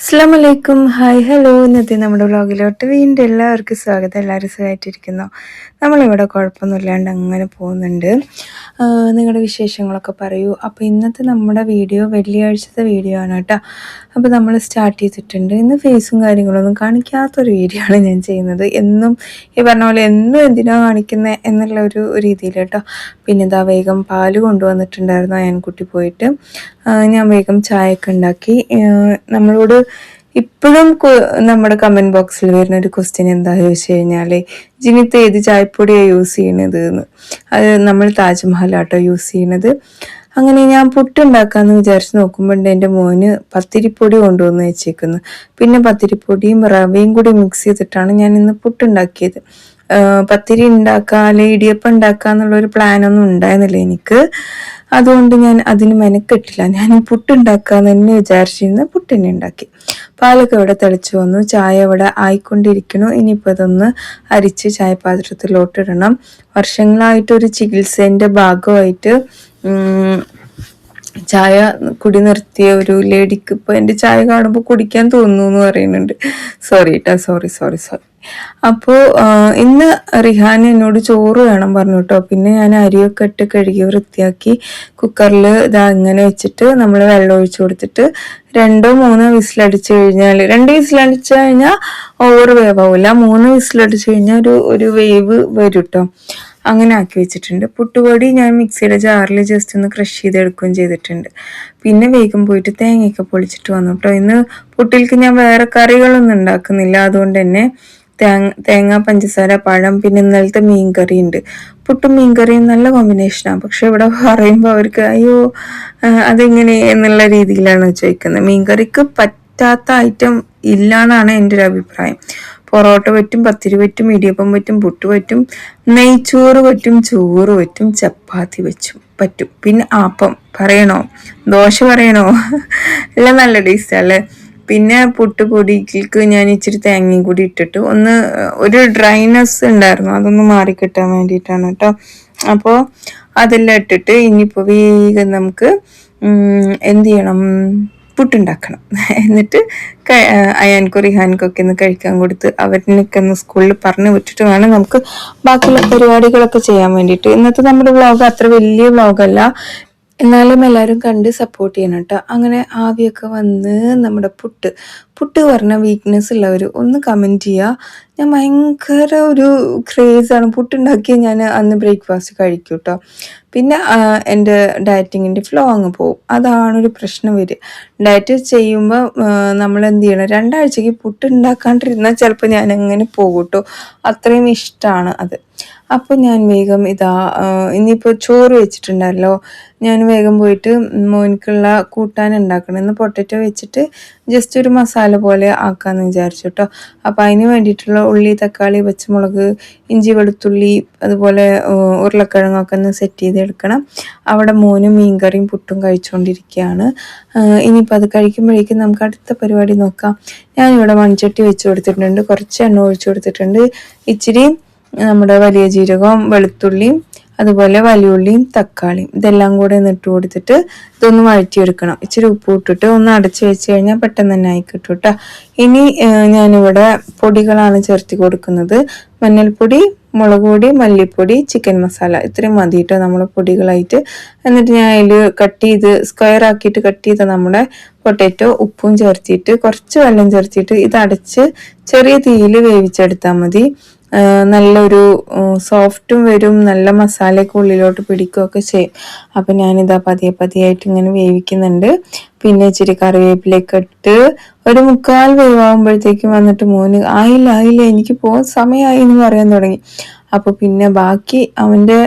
അസ്സലാമലൈക്കും. Hi hello. ഇന്നത്തെ നമ്മുടെ വ്ളോഗിലോട്ട് വീണ്ടും എല്ലാവർക്കും സ്വാഗതം. എല്ലാവരും സുഖമായിട്ടിരിക്കുന്നു. നമ്മളിവിടെ കുഴപ്പമൊന്നുമില്ലാണ്ട് അങ്ങനെ പോകുന്നുണ്ട്. നിങ്ങളുടെ വിശേഷങ്ങളൊക്കെ പറയൂ. അപ്പോൾ ഇന്നത്തെ നമ്മുടെ വീഡിയോ വെള്ളിയാഴ്ചത്തെ വീഡിയോ ആണ് കേട്ടോ. അപ്പോൾ നമ്മൾ സ്റ്റാർട്ട് ചെയ്തിട്ടുണ്ട്. ഇന്ന് ഫേസും കാര്യങ്ങളൊന്നും കാണിക്കാത്തൊരു വീഡിയോ ആണ് ഞാൻ ചെയ്യുന്നത്. എന്നും ഈ പറഞ്ഞ പോലെ എന്നും എന്തിനാണ് കാണിക്കുന്നത് എന്നുള്ള ഒരു രീതിയിൽ കേട്ടോ. പിന്നെ ഇതാ വേഗം പാല് കൊണ്ടുവന്നിട്ടുണ്ടായിരുന്നു അയൻകുട്ടി പോയിട്ട്. ഞാൻ വേഗം ചായയൊക്കെ ഉണ്ടാക്കി. നമ്മളോട് ഇപ്പോഴും നമ്മുടെ കമൻറ്റ് ബോക്സിൽ വരുന്ന ഒരു ക്വസ്റ്റ്യൻ എന്താ ചോദിച്ചു കഴിഞ്ഞാൽ, ജിനിത്ത് ഏത് ചായപ്പൊടിയാണ് യൂസ് ചെയ്യണത് എന്ന്. അത് നമ്മൾ താജ്മഹലാട്ടോ യൂസ് ചെയ്യണത്. അങ്ങനെ ഞാൻ പുട്ടുണ്ടാക്കാമെന്ന് വിചാരിച്ച് നോക്കുമ്പോൾ എൻ്റെ മോന് പത്തിരിപ്പൊടി കൊണ്ടുവന്ന് വെച്ചേക്കുന്നു. പിന്നെ പത്തിരിപ്പൊടിയും റവയും കൂടി മിക്സ് ചെയ്തിട്ടാണ് ഞാൻ ഇന്ന് പുട്ടുണ്ടാക്കിയത്. പത്തിരി ഉണ്ടാക്കുക അല്ലെങ്കിൽ ഇടിയപ്പം ഉണ്ടാക്കുക എന്നുള്ളൊരു പ്ലാനൊന്നും ഉണ്ടായിരുന്നില്ല എനിക്ക്. അതുകൊണ്ട് ഞാൻ അതിന് മെനക്കെട്ടില്ല. ഞാൻ പുട്ടുണ്ടാക്കാന്ന് തന്നെ വിചാരിച്ചിരുന്ന പുട്ടിനെ ഉണ്ടാക്കി. പാലൊക്കെ ഇവിടെ തിളച്ചു വന്നു. ചായ ഇവിടെ ആയിക്കൊണ്ടിരിക്കുന്നു. ഇനിയിപ്പോൾ അതൊന്ന് അരിച്ച് ചായപാത്രത്തിലോട്ടിടണം. വർഷങ്ങളായിട്ടൊരു ചികിത്സേൻ്റെ ഭാഗമായിട്ട് ചായ കുടി നിർത്തിയ ഒരു ലേഡിക്ക് ഇപ്പോൾ എൻ്റെ ചായ കാണുമ്പോൾ കുടിക്കാൻ തോന്നുന്നു എന്ന് പറയുന്നുണ്ട്. സോറി കേട്ടോ, സോറി. അപ്പോൾ ഇന്ന് റിഹാൻ എന്നോട് ചോറ് വേണം പറഞ്ഞു കേട്ടോ. പിന്നെ ഞാൻ അരിയൊക്കെ ഇട്ട് കഴുകി വൃത്തിയാക്കി കുക്കറിൽ ഇതാ ഇങ്ങനെ വെച്ചിട്ട് നമ്മൾ വെള്ളം ഒഴിച്ചു കൊടുത്തിട്ട് 2-3 വിസിലടിച്ചു കഴിഞ്ഞാൽ, 2 വിസിലടിച്ചു കഴിഞ്ഞാൽ ഓവർ വേവാവില്ല. 3 വിസിലടിച്ചു കഴിഞ്ഞാൽ ഒരു വേവ് വരും കേട്ടോ. അങ്ങനെ ആക്കി വെച്ചിട്ടുണ്ട്. പുട്ടുപൊടി ഞാൻ മിക്സിയുടെ ജാറിൽ ജസ്റ്റ് ഒന്ന് ക്രഷ് ചെയ്തെടുക്കുകയും ചെയ്തിട്ടുണ്ട്. പിന്നെ വേഗം പോയിട്ട് തേങ്ങയൊക്കെ പൊളിച്ചിട്ട് വന്നു കേട്ടോ. ഇന്ന് പുട്ടിലേക്ക് ഞാൻ വേറെ കറികളൊന്നും ഉണ്ടാക്കുന്നില്ല. അതുകൊണ്ട് തന്നെ തേങ്ങ, പഞ്ചസാര, പഴം, പിന്നെ ഇന്നലത്തെ മീൻകറി ഉണ്ട്. പുട്ടും മീൻകറിയും നല്ല കോമ്പിനേഷനാണ്. പക്ഷെ ഇവിടെ പറയുമ്പോൾ അവർക്ക് അയ്യോ അതെങ്ങനെ എന്നുള്ള രീതിയിലാണ് ചോദിക്കുന്നത്. മീൻകറിക്ക് പറ്റാത്ത ഐറ്റം ഇല്ല എന്നാണ് എൻ്റെ ഒരു അഭിപ്രായം. പൊറോട്ട പറ്റും, പത്തിരി പറ്റും, ഇടിയപ്പം പറ്റും, പുട്ട് പറ്റും, നെയ്ച്ചോറ് പറ്റും, ചോറ് പറ്റും, ചപ്പാത്തി പറ്റും. പിന്നെ ആപ്പം പറയണോ, ദോശ പറയണോ, എല്ലാം നല്ല ടേസ്റ്റല്ലേ. പിന്നെ പുട്ടുപൊടിക്ക് ഞാൻ ഇച്ചിരി തേങ്ങയും കൂടി ഇട്ടിട്ട് ഒരു ഡ്രൈനെസ് ഉണ്ടായിരുന്നു, അതൊന്ന് മാറിക്കിട്ടാൻ വേണ്ടിയിട്ടാണ് കേട്ടോ. അപ്പോൾ അതെല്ലാം ഇട്ടിട്ട് ഇനിയിപ്പോൾ വേഗം നമുക്ക് എന്ത് ചെയ്യണം, പുട്ടുണ്ടാക്കണം. എന്നിട്ട് അയാൻക്കും റിഹാൻക്കൊക്കെ ഒന്ന് കഴിക്കാൻ കൊടുത്ത് അവരിനൊക്കെ ഒന്ന് സ്കൂളിൽ പറഞ്ഞു വിട്ടിട്ട് വേണം നമുക്ക് ബാക്കിയുള്ള പരിപാടികളൊക്കെ ചെയ്യാൻ വേണ്ടിയിട്ട്. ഇന്നത്തെ നമ്മുടെ വ്ളോഗ് അത്ര വലിയ വ്ളോഗല്ല, എന്നാലും എല്ലാവരും കണ്ട് സപ്പോർട്ട് ചെയ്യണം കേട്ടോ. അങ്ങനെ ആവിയൊക്കെ വന്ന് നമ്മുടെ പുട്ട് പറഞ്ഞ വീക്ക്നെസ് ഉള്ളവർ ഒന്ന് കമൻറ്റ് ചെയ്യുക. ഞാൻ ഭയങ്കര ഒരു ക്രേസാണ് പുട്ടുണ്ടാക്കിയാൽ ഞാൻ അന്ന് ബ്രേക്ക്ഫാസ്റ്റ് കഴിക്കും കേട്ടോ. പിന്നെ എൻ്റെ ഡയറ്റിങ്ങിൻ്റെ ഫ്ലോ അങ്ങ് പോകും. അതാണൊരു പ്രശ്നം വരിക. ഡയറ്റ് ചെയ്യുമ്പോൾ നമ്മൾ എന്ത് ചെയ്യണം, 2 ആഴ്ചയ്ക്ക് പുട്ടുണ്ടാക്കാണ്ടിരുന്നാൽ ചിലപ്പോൾ ഞാൻ അങ്ങനെ പോകും കേട്ടോ. അത്രയും ഇഷ്ടമാണ് അത്. അപ്പോൾ ഞാൻ വേഗം ഇനിയിപ്പോൾ ചോറ് വെച്ചിട്ടുണ്ടല്ലോ, ഞാൻ വേഗം പോയിട്ട് മോനിക്കുള്ള കൂട്ടാൻ ഉണ്ടാക്കണം. ഇന്ന് പൊട്ടറ്റോ വെച്ചിട്ട് ജസ്റ്റ് ഒരു മസാല പോലെ ആക്കാമെന്ന് വിചാരിച്ചു കേട്ടോ. അപ്പോൾ അതിന് വേണ്ടിയിട്ടുള്ള ഉള്ളി, തക്കാളി, പച്ചമുളക്, ഇഞ്ചി, വെളുത്തുള്ളി, അതുപോലെ ഉരുളക്കിഴങ്ങൊക്കെ ഒന്ന് സെറ്റ് ചെയ്തെടുക്കണം. അവിടെ മോനും മീൻകറിയും പുട്ടും കഴിച്ചുകൊണ്ടിരിക്കുകയാണ്. ഇനിയിപ്പോൾ അത് കഴിക്കുമ്പോഴേക്കും നമുക്ക് അടുത്ത പരിപാടി നോക്കാം. ഞാനിവിടെ മൺചട്ടി വെച്ച് കൊടുത്തിട്ടുണ്ട്, കുറച്ച് എണ്ണ ഒഴിച്ചു കൊടുത്തിട്ടുണ്ട്, ഇച്ചിരി നമ്മുടെ വലിയ ജീരകവും വെളുത്തുള്ളിയും അതുപോലെ വലിയുള്ളിയും തക്കാളിയും ഇതെല്ലാം കൂടെ ഇട്ട് കൊടുത്തിട്ട് ഇതൊന്ന് വഴറ്റിയെടുക്കണം. ഇച്ചിരി ഉപ്പ് ഇട്ടിട്ട് ഒന്ന് അടച്ചു വെച്ച് കഴിഞ്ഞാൽ പെട്ടെന്ന് തന്നെ ആയി കിട്ടും കേട്ടോ. ഇനി ഞാനിവിടെ പൊടികളാണ് ചേർത്ത് കൊടുക്കുന്നത്. മഞ്ഞൾപ്പൊടി, മുളക് പൊടി, മല്ലിപ്പൊടി, ചിക്കൻ മസാല, ഇത്രയും മതി കേട്ടോ നമ്മൾ പൊടികളായിട്ട്. എന്നിട്ട് ഞാൻ അതിൽ സ്ക്വയർ ആക്കിയിട്ട് കട്ട് ചെയ്ത നമ്മുടെ പൊട്ടാറ്റോ ഉപ്പും ചേർത്തിട്ട് കുറച്ച് വെള്ളം ചേർത്തിട്ട് ഇത് അടച്ച് ചെറിയ തീയിൽ വേവിച്ചെടുത്താൽ മതി. നല്ലൊരു സോഫ്റ്റും വരും, നല്ല മസാലയൊക്കെ ഉള്ളിലോട്ട് പിടിക്കുകയൊക്കെ ചെയ്യും. അപ്പം ഞാനിതാ പതിയായിട്ട് ഇങ്ങനെ വേവിക്കുന്നുണ്ട്. പിന്നെ ഇച്ചിരി കറിവേപ്പിലൊക്കെ ഇട്ട് ഒരു 3/4 വേവാകുമ്പോഴത്തേക്കും വന്നിട്ട് മോന് ആയില്ല എനിക്ക് പോകാൻ സമയമായി എന്ന് പറയാൻ തുടങ്ങി. അപ്പോൾ പിന്നെ ബാക്കി അവൻ്റെ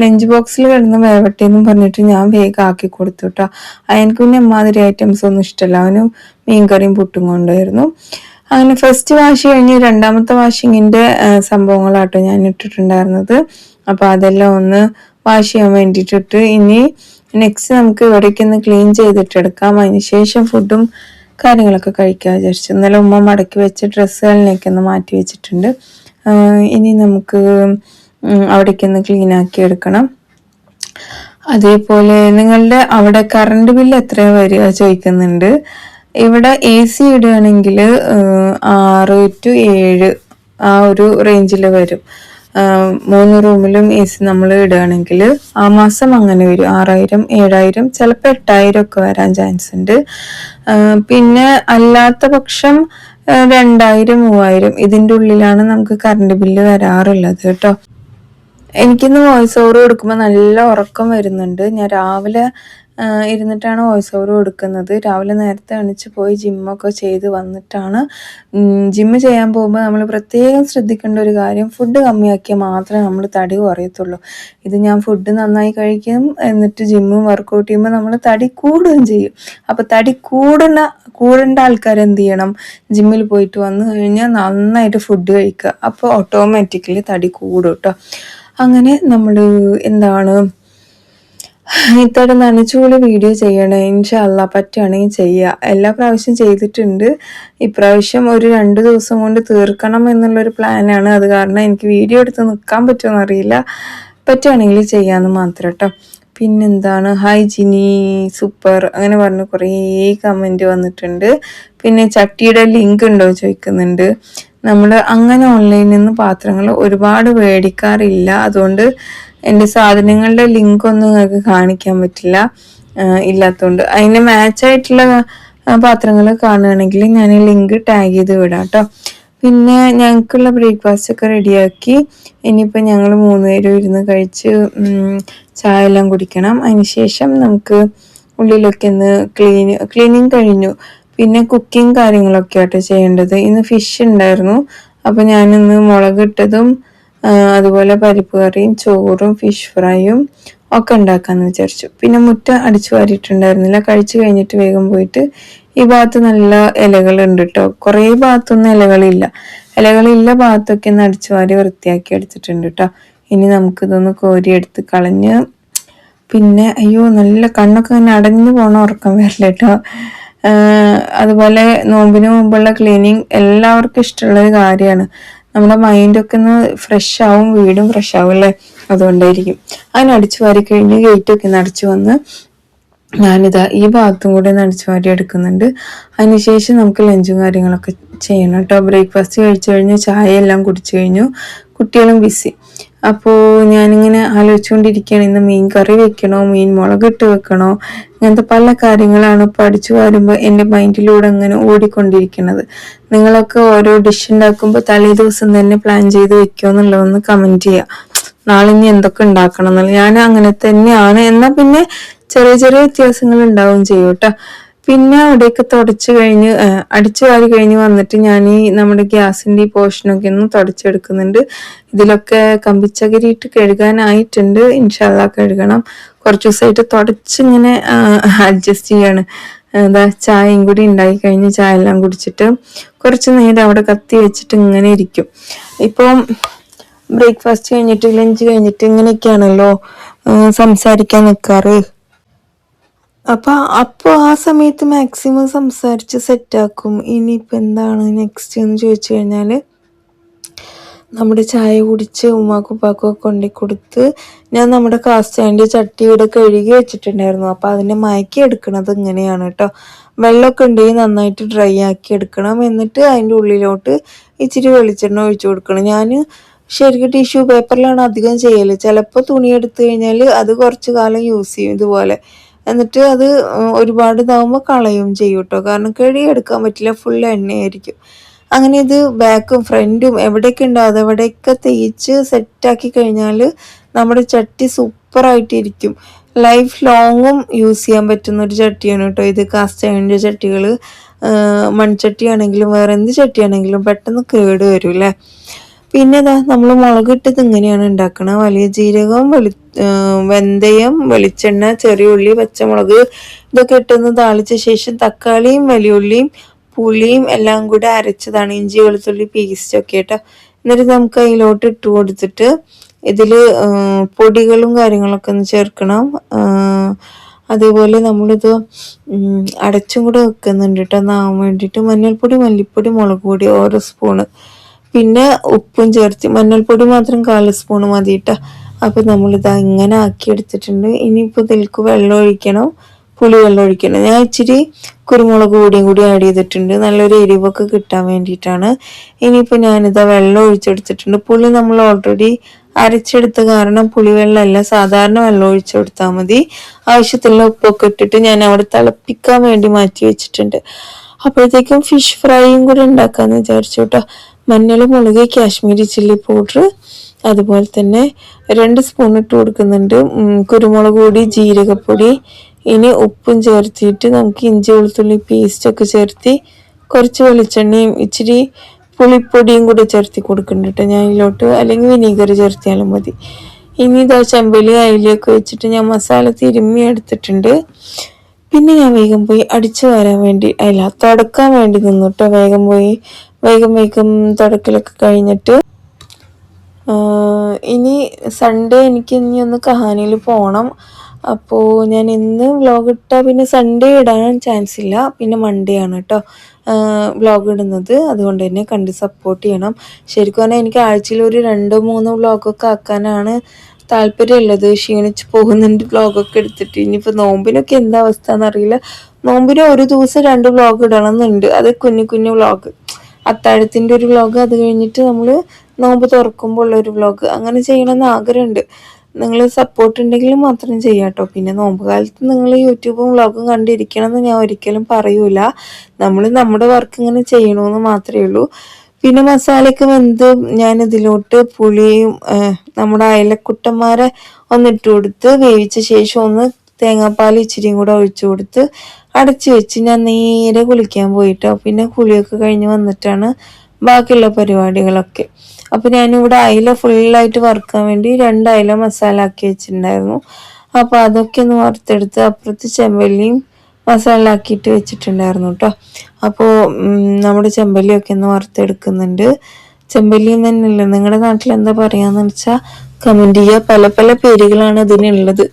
ലഞ്ച് ബോക്സിൽ കിടന്ന് വേവട്ടെ എന്നും പറഞ്ഞിട്ട് ഞാൻ വേഗം ആക്കി കൊടുത്തു കേട്ടോ. എനിക്ക് പിന്നെ അമ്മാതിരി ഐറ്റംസ് ഒന്നും ഇഷ്ടമല്ല. അവനും മീൻകറിയും പുട്ടും കൊണ്ടായിരുന്നു. അങ്ങനെ ഫസ്റ്റ് വാഷ് കഴിഞ്ഞ് 2ാമത്തെ വാഷിങ്ങിൻ്റെ സംഭവങ്ങളാട്ടോ ഞാൻ ഇട്ടിട്ടുണ്ടായിരുന്നത്. അപ്പോൾ അതെല്ലാം ഒന്ന് വാഷ് ചെയ്യാൻ വേണ്ടിയിട്ടിട്ട് ഇനി നെക്സ്റ്റ് നമുക്ക് ഇവിടേക്ക് ഒന്ന് ക്ലീൻ ചെയ്തിട്ടെടുക്കാം. അതിന് ശേഷം ഫുഡും കാര്യങ്ങളൊക്കെ കഴിക്കാൻ വിചാരിച്ചു. ഇന്നലെ ഉമ്മ മടക്കി വെച്ച ഡ്രസ്സുകളിലേക്ക് ഒന്ന് മാറ്റി വെച്ചിട്ടുണ്ട്. ഇനി നമുക്ക് അവിടേക്കൊന്ന് ക്ലീൻ ആക്കി എടുക്കണം. അതേപോലെ നിങ്ങളുടെ അവിടെ കറണ്ട് ബില്ല് എത്രയാണ് വരിക ചോദിക്കുന്നുണ്ട്. ഇവിടെ AC ഇടുകയാണെങ്കിൽ 6 to 7 ആ ഒരു റേഞ്ചിൽ വരും. 3 റൂമിലും AC നമ്മൾ ഇടുകയാണെങ്കിൽ ആ മാസം അങ്ങനെ വരും. 6000-7000, ചിലപ്പോൾ 8000 ഒക്കെ വരാൻ ചാൻസ് ഉണ്ട്. പിന്നെ അല്ലാത്ത പക്ഷം 2000-3000 ഇതിൻ്റെ ഉള്ളിലാണ് നമുക്ക് കറണ്ട് ബില്ല് വരാറുള്ളത് കേട്ടോ. എനിക്കിന്ന് വോയിസ് ഓവർ കൊടുക്കുമ്പോൾ നല്ല ഉറക്കം വരുന്നുണ്ട്. ഞാൻ രാവിലെ ഇരുന്നിട്ടാണ് വോയിസ് ഓവർ കൊടുക്കുന്നത്. രാവിലെ നേരത്തെ എണീച്ച് പോയി ജിമ്മൊക്കെ ചെയ്ത് വന്നിട്ടാണ്. ജിമ്മ് ചെയ്യാൻ പോകുമ്പോൾ നമ്മൾ പ്രത്യേകം ശ്രദ്ധിക്കേണ്ട ഒരു കാര്യം, ഫുഡ് കമ്മിയാക്കിയാൽ മാത്രമേ നമ്മൾ തടി കുറയത്തുള്ളൂ. ഇത് ഞാൻ ഫുഡ് നന്നായി കഴിക്കും, എന്നിട്ട് ജിമ്മും വർക്കൗട്ട് ചെയ്യുമ്പോൾ നമ്മൾ തടി കൂടുകയും ചെയ്യും. അപ്പോൾ തടി കൂടേണ്ട ആൾക്കാർ എന്ത് ചെയ്യണം? ജിമ്മിൽ പോയിട്ട് വന്നു കഴിഞ്ഞാൽ നന്നായിട്ട് ഫുഡ് കഴിക്കുക. അപ്പോൾ ഓട്ടോമാറ്റിക്കലി തടി കൂടും കേട്ടോ. അങ്ങനെ നമ്മൾ എന്താണ് ഇത്തരം നനച്ചുകൂടി വീഡിയോ ചെയ്യണേ. ഇൻഷാല്ലാ പറ്റുകയാണെങ്കിൽ ചെയ്യുക. എല്ലാ പ്രാവശ്യം ചെയ്തിട്ടുണ്ട്. ഇപ്രാവശ്യം ഒരു 2 ദിവസം കൊണ്ട് തീർക്കണം എന്നുള്ളൊരു പ്ലാനാണ്. അത് കാരണം എനിക്ക് വീഡിയോ എടുത്ത് നിൽക്കാൻ പറ്റുമോ എന്നറിയില്ല. പറ്റുകയാണെങ്കിൽ ചെയ്യാമെന്ന് മാത്രം കേട്ടോ. പിന്നെന്താണ്, ഹായ് ജിനി സൂപ്പർ അങ്ങനെ പറഞ്ഞ് കുറേ കമൻറ്റ് വന്നിട്ടുണ്ട്. പിന്നെ ചട്ടിയുടെ ലിങ്ക് ഉണ്ടോ ചോദിക്കുന്നുണ്ട്. നമ്മൾ അങ്ങനെ ഓൺലൈനിൽ നിന്ന് പാത്രങ്ങൾ ഒരുപാട് മേടിക്കാറില്ല. അതുകൊണ്ട് എൻ്റെ സാധനങ്ങളുടെ ലിങ്ക് ഒന്നും നിങ്ങൾക്ക് കാണിക്കാൻ പറ്റില്ല, ഇല്ലാത്തതുകൊണ്ട്. അതിന് മാച്ചായിട്ടുള്ള പാത്രങ്ങൾ കാണുകയാണെങ്കിൽ ഞാൻ ലിങ്ക് ടാഗ് ചെയ്ത് വിടാം കേട്ടോ. പിന്നെ ഞങ്ങൾക്കുള്ള ബ്രേക്ക്ഫാസ്റ്റ് ഒക്കെ റെഡിയാക്കി. ഇനിയിപ്പോൾ ഞങ്ങൾ 3 പേരും ഇരുന്ന് കഴിച്ച് ചായ എല്ലാം കുടിക്കണം. അതിനുശേഷം നമുക്ക് ഉള്ളിലൊക്കെ ഒന്ന് ക്ലീനിങ് കഴിഞ്ഞു. പിന്നെ കുക്കിംഗ് കാര്യങ്ങളൊക്കെ ആയിട്ട് ചെയ്യേണ്ടത്. ഇന്ന് ഫിഷ് ഉണ്ടായിരുന്നു. അപ്പോൾ ഞാനിന്ന് മുളകിട്ടതും അതുപോലെ പരിപ്പ് കറിയും ചോറും ഫിഷ് ഫ്രൈയും ഒക്കെ ഉണ്ടാക്കാമെന്ന് വിചാരിച്ചു. പിന്നെ മുറ്റ അടിച്ചു വാരിയിട്ടുണ്ടായിരുന്നില്ല. കഴിച്ചു കഴിഞ്ഞിട്ട് വേഗം പോയിട്ട് ഈ ഭാഗത്ത് നല്ല ഇലകളുണ്ട് കേട്ടോ. കുറേ ഭാഗത്തൊന്നും ഇലകളില്ല ഭാഗത്തൊക്കെ ഒന്ന് അടിച്ചു വാരി വൃത്തിയാക്കി എടുത്തിട്ടുണ്ട് കേട്ടോ. ഇനി നമുക്കിതൊന്ന് കോരിയെടുത്ത് കളഞ്ഞ്, പിന്നെ അയ്യോ നല്ല കണ്ണൊക്കെ ഇങ്ങനെ അടഞ്ഞു പോകണം, ഉറക്കം വരില്ല കേട്ടോ. അതുപോലെ നോമ്പിന് മുമ്പുള്ള ക്ലീനിങ് എല്ലാവർക്കും ഇഷ്ടമുള്ളൊരു കാര്യമാണ്. നമ്മുടെ മൈൻഡൊക്കെ ഒന്ന് ഫ്രഷ് ആവും, വീടും ഫ്രഷ് ആവും അല്ലേ. അതുകൊണ്ടായിരിക്കും. അങ്ങനെ അടിച്ചു വാരി കഴിഞ്ഞ് ഗേറ്റൊക്കെ ഒന്ന് അടിച്ചു വന്ന് ഞാനിതാ ഈ ഭാഗത്തും കൂടെ ഒന്ന് അടിച്ചു വാരി എടുക്കുന്നുണ്ട്. അതിനുശേഷം നമുക്ക് ലഞ്ചും കാര്യങ്ങളൊക്കെ ചെയ്യണം കേട്ടോ. ബ്രേക്ക്ഫാസ്റ്റ് കഴിച്ചു കഴിഞ്ഞു, ചായ എല്ലാം കുടിച്ചു കഴിഞ്ഞു, കുട്ടികളും ബിസി. അപ്പോൾ ഞാനിങ്ങനെ ആലോചിച്ചുകൊണ്ടിരിക്കുകയാണ്, ഇന്ന് മീൻ കറി വെക്കണോ, മീൻ മുളകിട്ട് വെക്കണോ, ഇങ്ങനത്തെ പല കാര്യങ്ങളാണ് ഇപ്പോൾ അടിച്ചു വരുമ്പോൾ എൻ്റെ മൈൻഡിലൂടെ അങ്ങനെ ഓടിക്കൊണ്ടിരിക്കുന്നത്. നിങ്ങളൊക്കെ ഓരോ ഡിഷ് ഉണ്ടാക്കുമ്പോൾ തലേ ദിവസം തന്നെ പ്ലാൻ ചെയ്ത് വെക്കുമോ എന്നുള്ളതൊന്ന് കമൻറ്റ് ചെയ്യുക. നാളെ ഇനി എന്തൊക്കെ ഉണ്ടാക്കണം എന്നുള്ളത്. ഞാൻ അങ്ങനെ തന്നെയാണ്. എന്നാൽ പിന്നെ ചെറിയ ചെറിയ വ്യത്യാസങ്ങൾ ഉണ്ടാവും ചെയ്യും കേട്ടോ. പിന്നെ അവിടെയൊക്കെ തുടച്ചു കഴിഞ്ഞ് അടിച്ചു വാരി കഴിഞ്ഞ് വന്നിട്ട് ഞാൻ ഈ നമ്മുടെ ഗ്യാസിൻ്റെ ഈ പോർഷനൊക്കെ ഒന്ന് തുടച്ചെടുക്കുന്നുണ്ട്. ഇതിലൊക്കെ കമ്പിച്ചകരിയിട്ട് കഴുകാനായിട്ടുണ്ട്. ഇൻഷാല്ലാ കഴുകണം. കുറച്ച് ദിവസമായിട്ട് തുടച്ചിങ്ങനെ അഡ്ജസ്റ്റ് ചെയ്യാണ്. എന്താ ചായയും കൂടി ഉണ്ടാക്കി കഴിഞ്ഞ് ചായ എല്ലാം കുടിച്ചിട്ട് കുറച്ച് നേരം അവിടെ കത്തി വെച്ചിട്ട് ഇങ്ങനെ ഇരിക്കും. ഇപ്പം ബ്രേക്ക്ഫാസ്റ്റ് കഴിഞ്ഞിട്ട് ലഞ്ച് കഴിഞ്ഞിട്ട് ഇങ്ങനെയൊക്കെയാണല്ലോ സംസാരിക്കാൻ നിൽക്കാറ്. അപ്പോൾ ആ സമയത്ത് മാക്സിമം സംസാരിച്ച് സെറ്റാക്കും. ഇനിയിപ്പോൾ എന്താണ് നെക്സ്റ്റ് എന്ന് ചോദിച്ചു കഴിഞ്ഞാൽ, നമ്മുടെ ചായ കുടിച്ച് ഉമ്മാക്കും ഉപ്പാക്കും ഒക്കെ കൊണ്ടു കൊടുത്ത് ഞാൻ നമ്മുടെ കാസ്റ്റാൻഡ് ചട്ടി ഇവിടെ കഴുകി വെച്ചിട്ടുണ്ടായിരുന്നു. അപ്പോൾ അതിനെ മയക്കി എടുക്കണത് ഇങ്ങനെയാണ് കേട്ടോ. വെള്ളമൊക്കെ ഉണ്ടെങ്കിൽ നന്നായിട്ട് ഡ്രൈ ആക്കി എടുക്കണം. എന്നിട്ട് അതിൻ്റെ ഉള്ളിലോട്ട് ഇച്ചിരി വെളിച്ചെണ്ണ ഒഴിച്ചു കൊടുക്കണം. ഞാൻ ശരിക്കും ടിഷ്യൂ പേപ്പറിലാണ് അധികം ചെയ്യൽ. ചിലപ്പോൾ തുണി എടുത്തു കഴിഞ്ഞാൽ അത് കുറച്ച് കാലം യൂസ് ചെയ്യും ഇതുപോലെ. എന്നിട്ട് അത് ഒരുപാട് ഇതാവുമ്പോൾ കളയും ചെയ്യും കേട്ടോ. കാരണം കഴുകിയെടുക്കാൻ പറ്റില്ല, ഫുൾ എണ്ണയായിരിക്കും. അങ്ങനെ ഇത് ബാക്കും ഫ്രണ്ടും എവിടെയൊക്കെ ഉണ്ടോ അതെവിടെയൊക്കെ തേച്ച് സെറ്റാക്കി കഴിഞ്ഞാൽ നമ്മുടെ ചട്ടി സൂപ്പറായിട്ടിരിക്കും. ലൈഫ് ലോങ്ങും യൂസ് ചെയ്യാൻ പറ്റുന്ന ഒരു ചട്ടിയാണ് കേട്ടോ ഇത്. കാസ്റ്റ് അയണിൻ്റെ ചട്ടികൾ, മൺചട്ടിയാണെങ്കിലും വേറെ എന്ത് ചട്ടിയാണെങ്കിലും പെട്ടെന്ന് കേട് വരും അല്ലേ. പിന്നെ നമ്മൾ മുളകിട്ടത് ഇങ്ങനെയാണ് ഉണ്ടാക്കുന്നത്. വലിയ ജീരകം, വെന്തയം, വെളിച്ചെണ്ണ, ചെറിയ ഉള്ളി, പച്ചമുളക് ഇതൊക്കെ ഇട്ടൊന്ന് താളിച്ച ശേഷം തക്കാളിയും വലിയുള്ളിയും പുളിയും എല്ലാം കൂടെ അരച്ചതാണ്, ഇഞ്ചി വെളുത്തുള്ളി പേസ്റ്റ് ഒക്കെ കേട്ടോ. എന്നിട്ട് നമുക്ക് അതിലോട്ട് ഇട്ട് കൊടുത്തിട്ട് ഇതിൽ പൊടികളും കാര്യങ്ങളൊക്കെ ഒന്ന് ചേർക്കണം. അതേപോലെ നമ്മളിത് അടച്ചും കൂടെ വെക്കുന്നുണ്ട് കേട്ടോ ഒന്നാവാൻ വേണ്ടിയിട്ട്. മഞ്ഞൾപ്പൊടി, മല്ലിപ്പൊടി, മുളക് പൊടി ഓരോ സ്പൂണ്, പിന്നെ ഉപ്പും ചേർത്ത്. മഞ്ഞൾപ്പൊടി മാത്രം 1/4 സ്പൂണ് മതി കേട്ടോ. അപ്പോൾ നമ്മളിത് ഇങ്ങനെ ആക്കി എടുത്തിട്ടുണ്ട്. ഇനിയിപ്പോൾ ഇതിലേക്ക് വെള്ളം ഒഴിക്കണം. പുളിവെള്ളം ഒഴിക്കണം. ഞാൻ ഇച്ചിരി കുരുമുളക് പൊടിയും കൂടി ആഡ് ചെയ്തിട്ടുണ്ട്, നല്ലൊരു എരിവൊക്കെ കിട്ടാൻ വേണ്ടിയിട്ടാണ്. ഇനിയിപ്പോൾ ഞാനിതാ വെള്ളം ഒഴിച്ചെടുത്തിട്ടുണ്ട്. പുളി നമ്മൾ ഓൾറെഡി അരച്ചെടുത്ത കാരണം പുളിവെള്ളമല്ല, സാധാരണ വെള്ളം ഒഴിച്ചെടുത്താൽ മതി. ആവശ്യത്തിലുള്ള ഉപ്പൊക്കെ ഇട്ടിട്ട് ഞാൻ അവിടെ തിളപ്പിക്കാൻ വേണ്ടി മാറ്റി വെച്ചിട്ടുണ്ട്. അപ്പോഴത്തേക്കും ഫിഷ് ഫ്രൈയും കൂടെ ഉണ്ടാക്കാമെന്ന് വിചാരിച്ചു കേട്ടോ. മഞ്ഞൾ, മുളക്, കാശ്മീരി ചില്ലി പൗഡർ, അതുപോലെ തന്നെ 2 സ്പൂൺ ഇട്ട് കൊടുക്കുന്നുണ്ട് കുരുമുളക് പൊടി, ജീരകപ്പൊടി. ഇനി ഉപ്പും ചേർത്തിട്ട് നമുക്ക് ഇഞ്ചി വെളുത്തുള്ളി പേസ്റ്റൊക്കെ ചേർത്തി കുറച്ച് വെളിച്ചെണ്ണയും ഇച്ചിരി പുളിപ്പൊടിയും കൂടെ ചേർത്തി കൊടുക്കുന്നുണ്ട് ഞാൻ ഇതിലോട്ട്, അല്ലെങ്കിൽ വിനീഗർ ചേർത്തിയാലും മതി. ഇനി ഇതാ ചെമ്പല്ലി അയിലൊക്കെ വെച്ചിട്ട് ഞാൻ മസാല തിരുമ്മി എടുത്തിട്ടുണ്ട്. പിന്നെ ഞാൻ വേഗം പോയി അടിച്ചു വരാൻ വേണ്ടി, അല്ല തുടക്കാൻ വേണ്ടി നിന്നു കേട്ടോ. വേഗം തുടക്കലൊക്കെ കഴിഞ്ഞിട്ട് ഇനി സൺഡേ എനിക്ക് ഇനി ഒന്ന് കഹാനിയിൽ പോകണം. അപ്പോൾ ഞാൻ ഇന്ന് വ്ലോഗ് ഇട്ടാൽ പിന്നെ സൺഡേ ഇടാൻ ചാൻസ് ഇല്ല, പിന്നെ മൺഡേ ആണ് കേട്ടോ വ്ലോഗ് ഇടുന്നത്. അതുകൊണ്ട് തന്നെ കണ്ട് സപ്പോർട്ട് ചെയ്യണം. ശരിക്കും പറഞ്ഞാൽ എനിക്ക് ആഴ്ചയിൽ ഒരു 2-3 വ്ലോഗൊക്കെ ആക്കാനാണ് താല്പര്യമുള്ളത്. ക്ഷീണിച്ച് പോകുന്നുണ്ട് വ്ലോഗൊക്കെ എടുത്തിട്ട്. ഇനിയിപ്പോൾ നോമ്പിനൊക്കെ എന്താ അവസ്ഥ എന്നറിയില്ല. നോമ്പിന് ഒരു ദിവസം 2 വ്ലോഗ് ഇടണം എന്നുണ്ട്. അത് കുഞ്ഞു വ്ലോഗ്, അത്താഴത്തിൻ്റെ ഒരു വ്ലോഗ്, അത് കഴിഞ്ഞിട്ട് നമ്മൾ നോമ്പ് തുറക്കുമ്പോൾ ഉള്ളൊരു വ്ലോഗ്, അങ്ങനെ ചെയ്യണമെന്ന് ആഗ്രഹമുണ്ട്. നിങ്ങൾ സപ്പോർട്ട് ഉണ്ടെങ്കിൽ മാത്രം ചെയ്യാം കേട്ടോ. പിന്നെ നോമ്പ് കാലത്ത് നിങ്ങൾ യൂട്യൂബും വ്ലോഗും കണ്ടിരിക്കണം എന്ന് ഞാൻ ഒരിക്കലും പറയൂല. നമ്മൾ നമ്മുടെ വർക്ക് ഇങ്ങനെ ചെയ്യണമെന്ന് മാത്രമേ ഉള്ളൂ. പിന്നെ മസാലയ്ക്ക് വെന്ത് ഞാൻ ഇതിലോട്ട് പുളിയും നമ്മുടെ അയലക്കുട്ടന്മാരെ ഒന്നിട്ട് കൊടുത്ത് വേവിച്ച ശേഷം ഒന്ന് തേങ്ങാപ്പാൽ ഇച്ചിരിയും കൂടെ ഒഴിച്ചു കൊടുത്ത് അടച്ചു വെച്ച് ഞാൻ നേരെ കുളിക്കാൻ പോയിട്ടോ. പിന്നെ കുളിയൊക്കെ കഴിഞ്ഞ് വന്നിട്ടാണ് ബാക്കിയുള്ള പരിപാടികളൊക്കെ. അപ്പോൾ ഞാനിവിടെ അയില ഫുള്ളായിട്ട് വറുക്കാൻ വേണ്ടി 2 അയില മസാല ആക്കി വെച്ചിട്ടുണ്ടായിരുന്നു. അപ്പോൾ അതൊക്കെ ഒന്ന് വറുത്തെടുത്ത് അപ്പുറത്ത് ചെമ്പല്ലിയും മസാല ആക്കിയിട്ട് വെച്ചിട്ടുണ്ടായിരുന്നു കേട്ടോ. അപ്പോൾ നമ്മുടെ ചെമ്പല്ലിയൊക്കെ ഒന്ന് വറുത്തെടുക്കുന്നുണ്ട്. ചെമ്പല്ലി തന്നെയല്ലേ, നിങ്ങളുടെ നാട്ടിൽ എന്താ പറയാന്ന് വെച്ചാൽ കമൻറ്റ് ചെയ്യുക. പല പേരുകളാണ് ഇതിനുള്ളത്.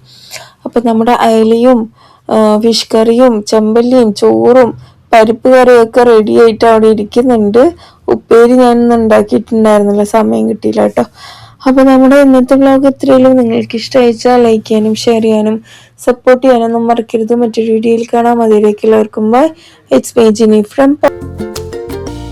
അപ്പം നമ്മുടെ അയലയും ഫിഷ് കറിയും ചെമ്പല്ലിയും ചോറും പരിപ്പ് കറിയൊക്കെ റെഡി ആയിട്ട് അവിടെ ഇരിക്കുന്നുണ്ട്. ഉപ്പേരി ഞാനൊന്നും ഉണ്ടാക്കിയിട്ടുണ്ടായിരുന്നില്ല, സമയം കിട്ടിയില്ല കേട്ടോ. അപ്പോൾ നമ്മുടെ ഇന്നത്തെ വ്ലോഗ് ഇത്രയുള്ളൂ. നിങ്ങൾക്ക് ഇഷ്ടമായിച്ചാൽ ലൈക്ക് ചെയ്യാനും ഷെയർ ചെയ്യാനും സപ്പോർട്ട് ചെയ്യാനൊന്നും മറക്കരുത്. മറ്റൊരു വീഡിയോയിൽ കാണാം. അതിലേക്ക് എല്ലാവർക്കും bye. It's me Jini from